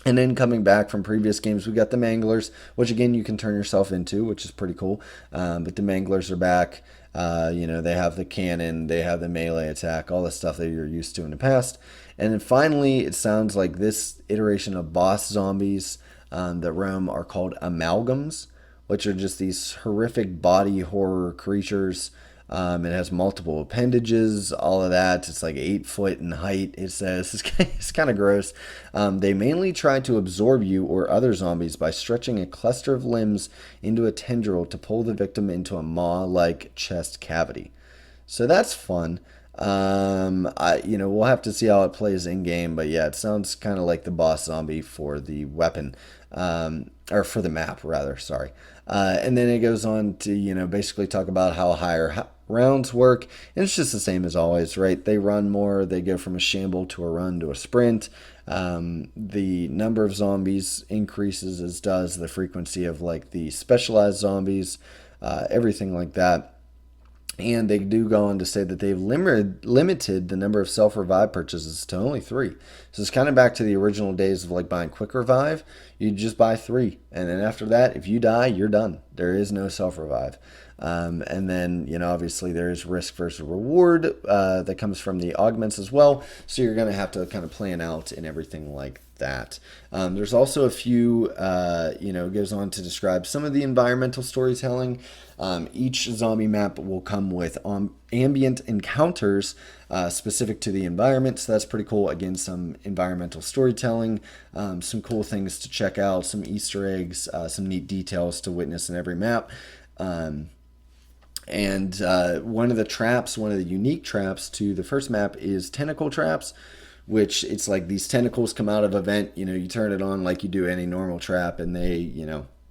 And then coming back from previous games, we got the Manglers, which again you can turn yourself into, which is pretty cool. But the Manglers are back. They have the cannon, they have the melee attack, all the stuff that you're used to in the past. And then finally, it sounds like this iteration of boss zombies that roam are called amalgams, which are just these horrific body horror creatures. It has multiple appendages, all of that. It's like 8 foot in height, it says. It's kind of gross. They mainly try to absorb you or other zombies by stretching a cluster of limbs into a tendril to pull the victim into a maw-like chest cavity. So that's fun. We'll have to see how it plays in game, but yeah, it sounds kind of like the boss zombie for the weapon, or for the map rather. Sorry. And then it goes on to basically talk about how higher rounds work, and it's just the same as always, right? They run more. They go from a shamble to a run to a sprint. The number of zombies increases, as does the frequency of like the specialized zombies, everything like that. And they do go on to say that they've limited the number of self-revive purchases to only 3. So it's kind of back to the original days of like buying quick revive. You just buy 3. And then after that, if you die, you're done. There is no self-revive. And then, obviously there is risk versus reward that comes from the augments as well. So you're going to have to kind of plan out and everything like that. There's also a few, goes on to describe some of the environmental storytelling. Each zombie map will come with ambient encounters specific to the environment, so that's pretty cool. Again, some environmental storytelling, some cool things to check out, some Easter eggs, some neat details to witness in every map. And one of the unique traps to the first map is tentacle traps, which it's like these tentacles come out of a vent. You turn it on like you do any normal trap, and they,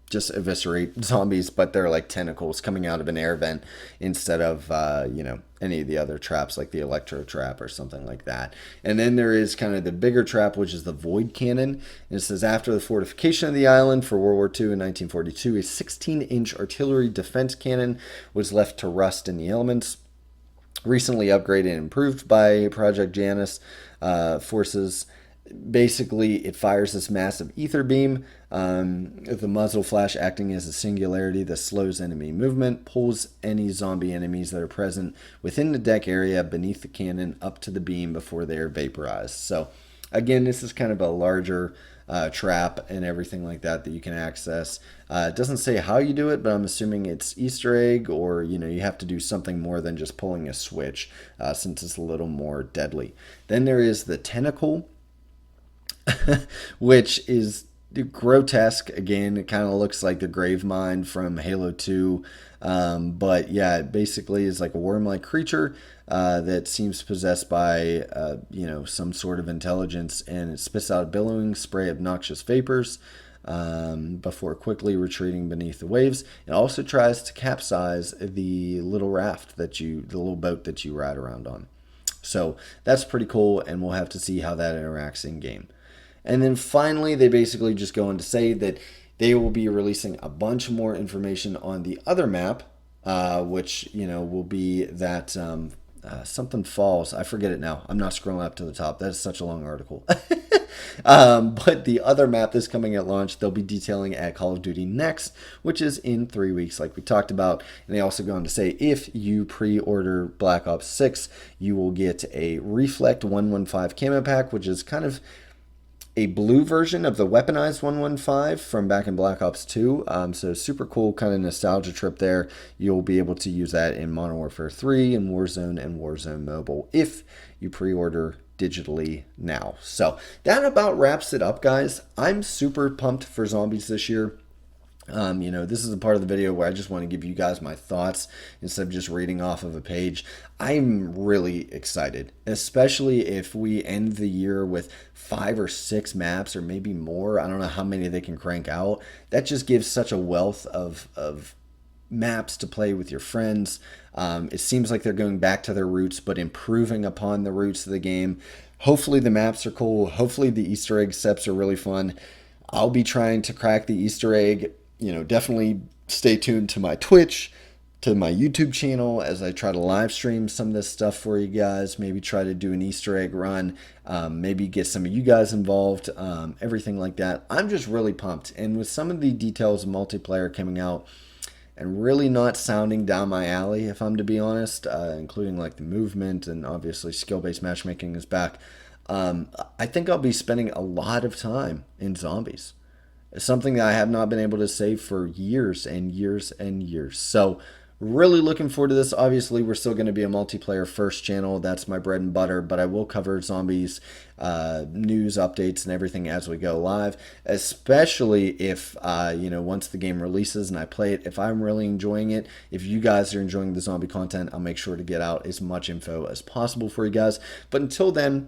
just eviscerate zombies, but they're like tentacles coming out of an air vent instead of, any of the other traps like the electro trap or something like that. And then there is kind of the bigger trap, which is the void cannon. And it says, after the fortification of the island for World War II in 1942, a 16-inch artillery defense cannon was left to rust in the elements. Recently upgraded and improved by Project Janus forces. Basically, it fires this massive ether beam, the muzzle flash acting as a singularity that slows enemy movement, pulls any zombie enemies that are present within the deck area beneath the cannon up to the beam before they are vaporized. So, again, this is kind of a larger trap and everything like that you can access. It doesn't say how you do it, but I'm assuming it's Easter egg, or you have to do something more than just pulling a switch, since it's a little more deadly. Then there is the tentacle, which is grotesque. Again, it kind of looks like the grave mine from Halo 2. But yeah, it basically is like a worm-like creature that seems possessed by, some sort of intelligence, and it spits out a billowing spray of noxious vapors before quickly retreating beneath the waves. It also tries to capsize the little the little boat that you ride around on. So that's pretty cool, and we'll have to see how that interacts in game. And then finally, they basically just go on to say that they will be releasing a bunch more information on the other map, which, will be that something falls. I forget it now. I'm not scrolling up to the top. That is such a long article. But the other map that's coming at launch, they'll be detailing at Call of Duty Next, which is in 3 weeks, like we talked about. And they also go on to say, if you pre-order Black Ops 6, you will get a Reflect 115 camo pack, which is kind of a blue version of the weaponized 115 from back in Black Ops 2. So super cool kind of nostalgia trip there. You'll be able to use that in Modern Warfare 3 and Warzone Mobile if you pre-order digitally now. So that about wraps it up, guys. I'm super pumped for zombies this year. This is a part of the video where I just want to give you guys my thoughts instead of just reading off of a page. I'm really excited, especially if we end the year with 5 or 6 maps or maybe more. I don't know how many they can crank out. That just gives such a wealth of maps to play with your friends. It seems like they're going back to their roots, but improving upon the roots of the game. Hopefully the maps are cool. Hopefully the Easter egg steps are really fun. I'll be trying to crack the Easter egg. Definitely stay tuned to my Twitch, to my YouTube channel as I try to live stream some of this stuff for you guys. Maybe try to do an Easter egg run. Maybe get some of you guys involved. Everything like that. I'm just really pumped. And with some of the details of multiplayer coming out and really not sounding down my alley, if I'm to be honest, including like the movement and obviously skill-based matchmaking is back. I think I'll be spending a lot of time in zombies. Something that I have not been able to say for years and years and years. So really looking forward to this. Obviously, we're still going to be a multiplayer first channel. That's my bread and butter, but I will cover zombies, news, updates, and everything as we go live, especially if, once the game releases and I play it, if I'm really enjoying it, if you guys are enjoying the zombie content, I'll make sure to get out as much info as possible for you guys. But until then,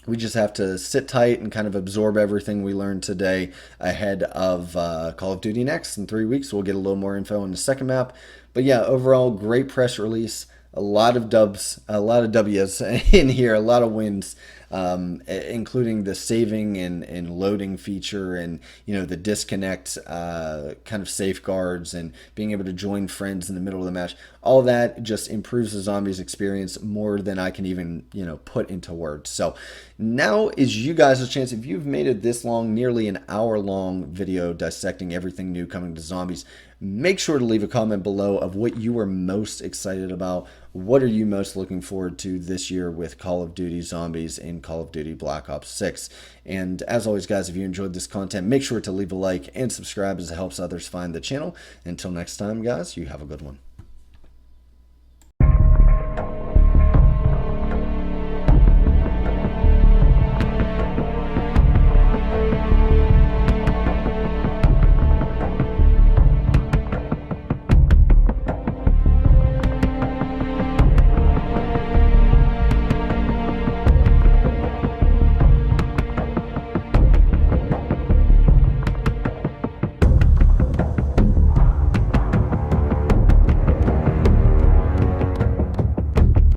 we just have to sit tight and kind of absorb everything we learned today ahead of Call of Duty Next. In 3 weeks, we'll get a little more info on the second map. But yeah, overall, great press release. A lot of dubs, a lot of W's in here, a lot of wins, including the saving and loading feature and, the disconnect kind of safeguards and being able to join friends in the middle of the match. All that just improves the zombies experience more than I can even, put into words. So now is you guys' chance. If you've made it this long, nearly an hour-long video dissecting everything new coming to zombies, make sure to leave a comment below of what you are most excited about, What are you most looking forward to this year with Call of Duty Zombies and Call of Duty Black Ops 6? And as always, guys, if you enjoyed this content, make sure to leave a like and subscribe as it helps others find the channel. Until next time, guys, you have a good one.